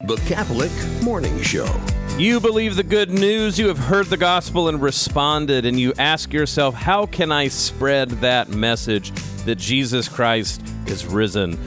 The Catholic Morning Show. You believe the good news, you have heard the gospel and responded, and you ask yourself, how can I spread that message that Jesus Christ is risen?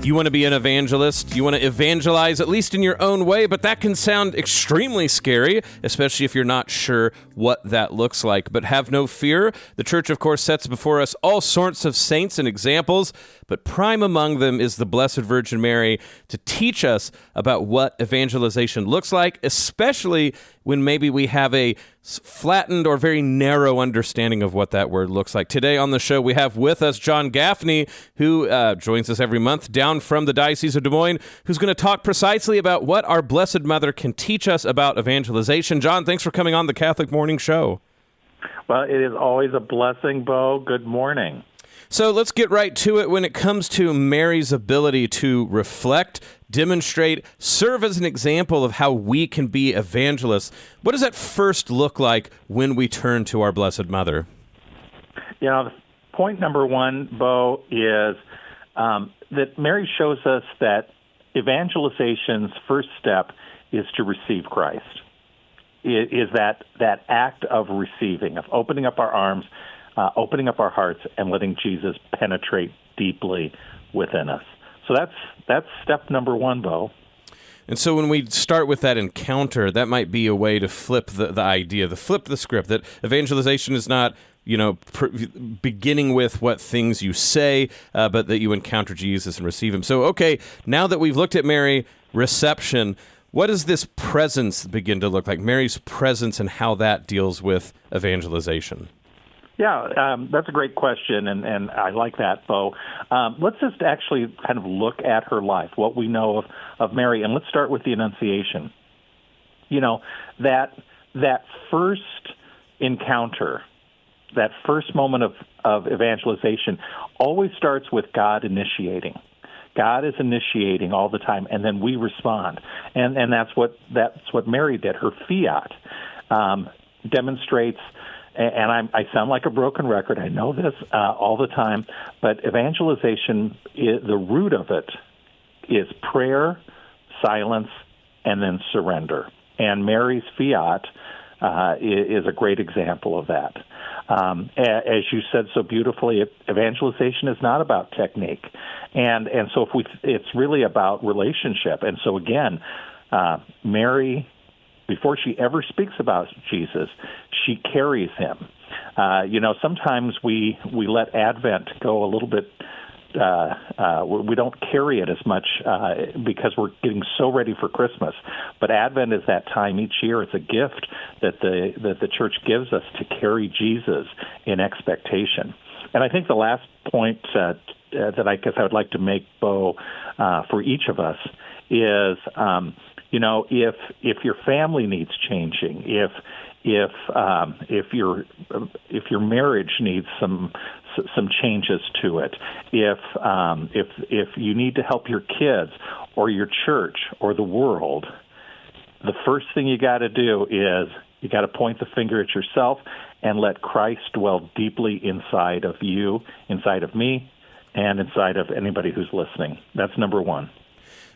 You want to be an evangelist, you want to evangelize, at least in your own way, but that can sound extremely scary, especially if you're not sure what that looks like. But have no fear. The Church, of course, sets before us all sorts of saints and examples, but prime among them is the Blessed Virgin Mary to teach us about what evangelization looks like, especially when maybe we have a flattened or very narrow understanding of what that word looks like. Today on the show, we have with us John Gaffney, who joins us every month down from the Diocese of Des Moines, who's going to talk precisely about what our Blessed Mother can teach us about evangelization. John, thanks for coming on the Catholic Morning Show. Well, it is always a blessing, Bo. Good morning. So let's get right to it. When it comes to Mary's ability to reflect, demonstrate, serve as an example of how we can be evangelists, what does that first look like when we turn to our Blessed Mother? You know, point number one, Bo, is that Mary shows us that evangelization's first step is to receive Christ. It is that act of receiving, of opening up our arms, opening up our hearts, and letting Jesus penetrate deeply within us. So that's step number one, Bo. And so when we start with that encounter, that might be a way to flip the idea, to flip the script, that evangelization is not, beginning with what things you say, but that you encounter Jesus and receive him. So, okay, now that we've looked at Mary, reception, what does this presence begin to look like? Mary's presence and how that deals with evangelization. Yeah, that's a great question, and I like that, Bo. Let's just actually kind of look at her life, what we know of Mary, and let's start with the Annunciation. You know, that first encounter, that first moment of evangelization always starts with God initiating. God is initiating all the time, and then we respond. And that's what Mary did. Her fiat demonstrates. And I sound like a broken record. I know this all the time. But evangelization, the root of it is prayer, silence, and then surrender. And Mary's fiat is a great example of that. As you said so beautifully, evangelization is not about technique. And so it's really about relationship. And so again, Mary, before she ever speaks about Jesus, she carries him. Sometimes we let Advent go a little bit. We don't carry it as much because we're getting so ready for Christmas. But Advent is that time each year. It's a gift that the Church gives us to carry Jesus in expectation. And I think the last point that I guess I would like to make, Bo, for each of us is, if your family needs changing, if your marriage needs some changes to it, if you need to help your kids or your church or the world, the first thing you got to do is you got to point the finger at yourself and let Christ dwell deeply inside of you, inside of me, and inside of anybody who's listening. That's number one.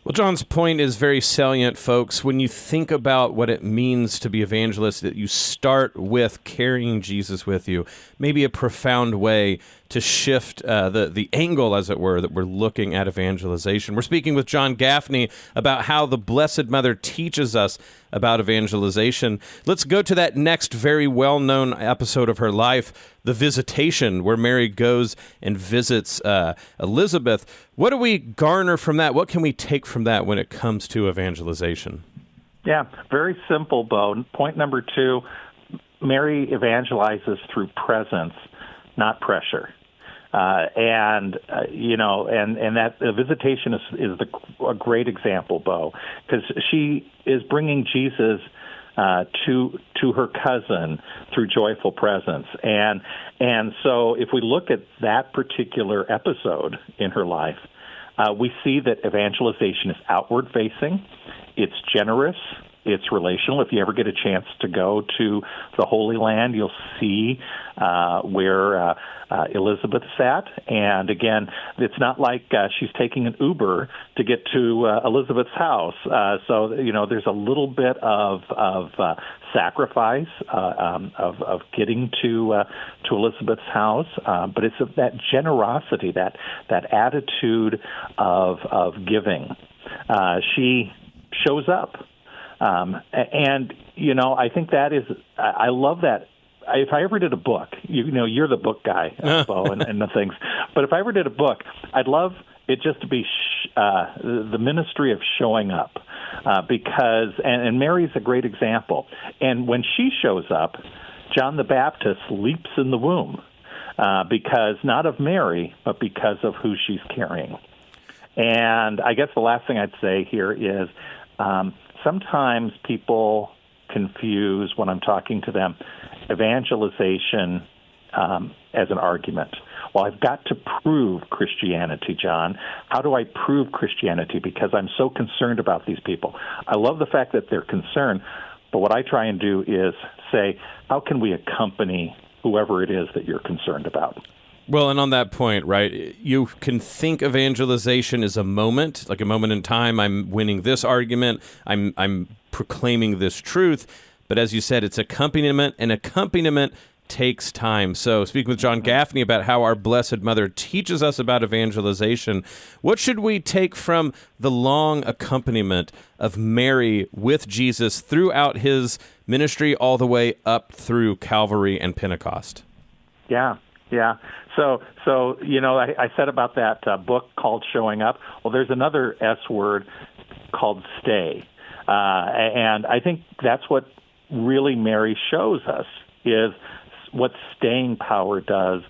Well, John's point is very salient, folks. When you think about what it means to be evangelist, that you start with carrying Jesus with you, maybe a profound way to shift the angle, as it were, that we're looking at evangelization. We're speaking with John Gaffney about how the Blessed Mother teaches us about evangelization. Let's go to that next very well-known episode of her life, the Visitation, where Mary goes and visits Elizabeth. What do we garner from that? What can we take from that when it comes to evangelization? Yeah, very simple, Bo. Point number two, Mary evangelizes through presence, not pressure. And that the Visitation is a great example, Bo, because she is bringing Jesus to her cousin through joyful presence. And so if we look at that particular episode in her life, we see that evangelization is outward facing, it's generous, It's relational. If you ever get a chance to go to the Holy Land, you'll see where Elizabeth's at. And again, it's not like she's taking an Uber to get to Elizabeth's house. So, there's a little bit of sacrifice of getting to Elizabeth's house. But it's that generosity, that attitude of giving. She shows up. And I think that is, I love that. If I ever did a book, you're the book guy, Bo, and the things. But if I ever did a book, I'd love it just to be the ministry of showing up, because and Mary's a great example. And when she shows up, John the Baptist leaps in the womb, because not of Mary, but because of who she's carrying. And I guess the last thing I'd say here is sometimes people confuse, when I'm talking to them, evangelization as an argument. Well, I've got to prove Christianity, John. How do I prove Christianity? Because I'm so concerned about these people. I love the fact that they're concerned, but what I try and do is say, how can we accompany whoever it is that you're concerned about? Well, and on that point, right, you can think evangelization as a moment, like a moment in time. I'm winning this argument. I'm proclaiming this truth. But as you said, it's accompaniment, and accompaniment takes time. So speaking with John Gaffney about how our Blessed Mother teaches us about evangelization, what should we take from the long accompaniment of Mary with Jesus throughout his ministry all the way up through Calvary and Pentecost? Yeah. So I said about that book called Showing Up. Well, there's another S word called stay. And I think that's what really Mary shows us, is what staying power does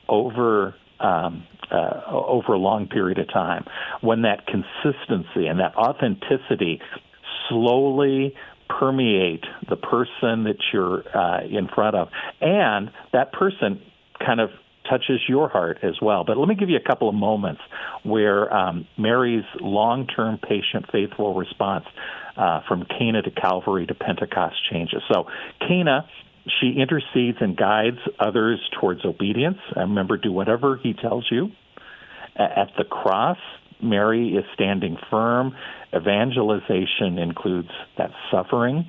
over a long period of time, when that consistency and that authenticity slowly permeate the person that you're in front of, and that person kind of touches your heart as well. But let me give you a couple of moments where Mary's long-term, patient, faithful response from Cana to Calvary to Pentecost changes. So Cana, she intercedes and guides others towards obedience. Remember, do whatever he tells you. At the cross, Mary is standing firm. Evangelization includes that suffering,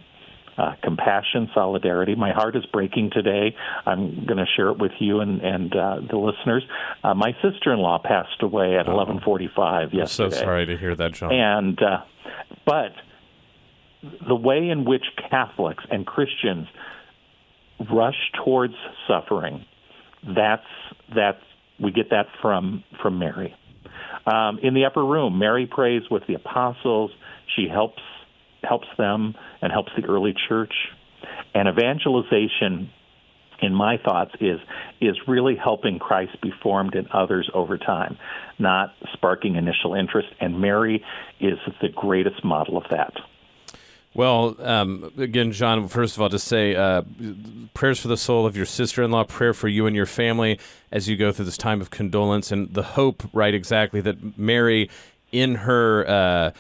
compassion, solidarity. My heart is breaking today. I'm going to share it with you and the listeners. My sister-in-law passed away at 11:45 yesterday. I'm so sorry to hear that, John. And but the way in which Catholics and Christians rush towards suffering, that's we get that from Mary. In the upper room, Mary prays with the apostles. She helps them and helps the early church. And evangelization, in my thoughts, is really helping Christ be formed in others over time, not sparking initial interest. And Mary is the greatest model of that. Well, again, John, first of all, to say prayers for the soul of your sister-in-law, prayer for you and your family as you go through this time of condolence, and the hope, right, exactly, that Mary, in her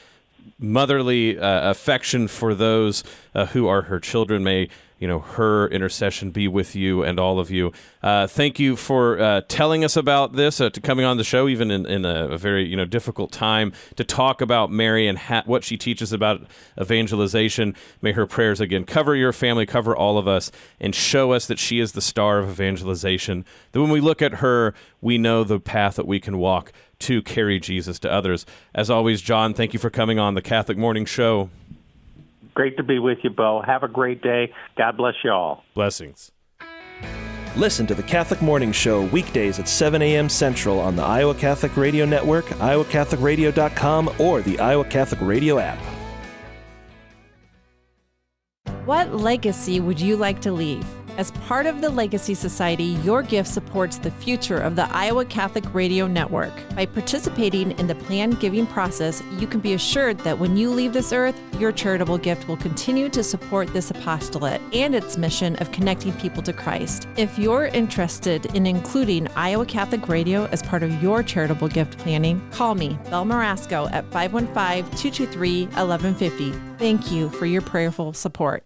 motherly affection for those who are her children, may her intercession be with you and all of you. Thank you for telling us about this, to coming on the show, even in a very difficult time, to talk about Mary and what she teaches about evangelization. May her prayers again cover your family, cover all of us, and show us that she is the star of evangelization. That when we look at her, we know the path that we can walk to carry Jesus to others. As always, John, thank you for coming on the Catholic Morning Show. Great to be with you, Bo. Have a great day. God bless you all. Blessings. Listen to the Catholic Morning Show weekdays at 7 a.m. Central on the Iowa Catholic Radio Network, iowacatholicradio.com, or the Iowa Catholic Radio app. What legacy would you like to leave? As part of the Legacy Society, your gift supports the future of the Iowa Catholic Radio Network. By participating in the planned giving process, you can be assured that when you leave this earth, your charitable gift will continue to support this apostolate and its mission of connecting people to Christ. If you're interested in including Iowa Catholic Radio as part of your charitable gift planning, call me, Belle Marasco, at 515-223-1150. Thank you for your prayerful support.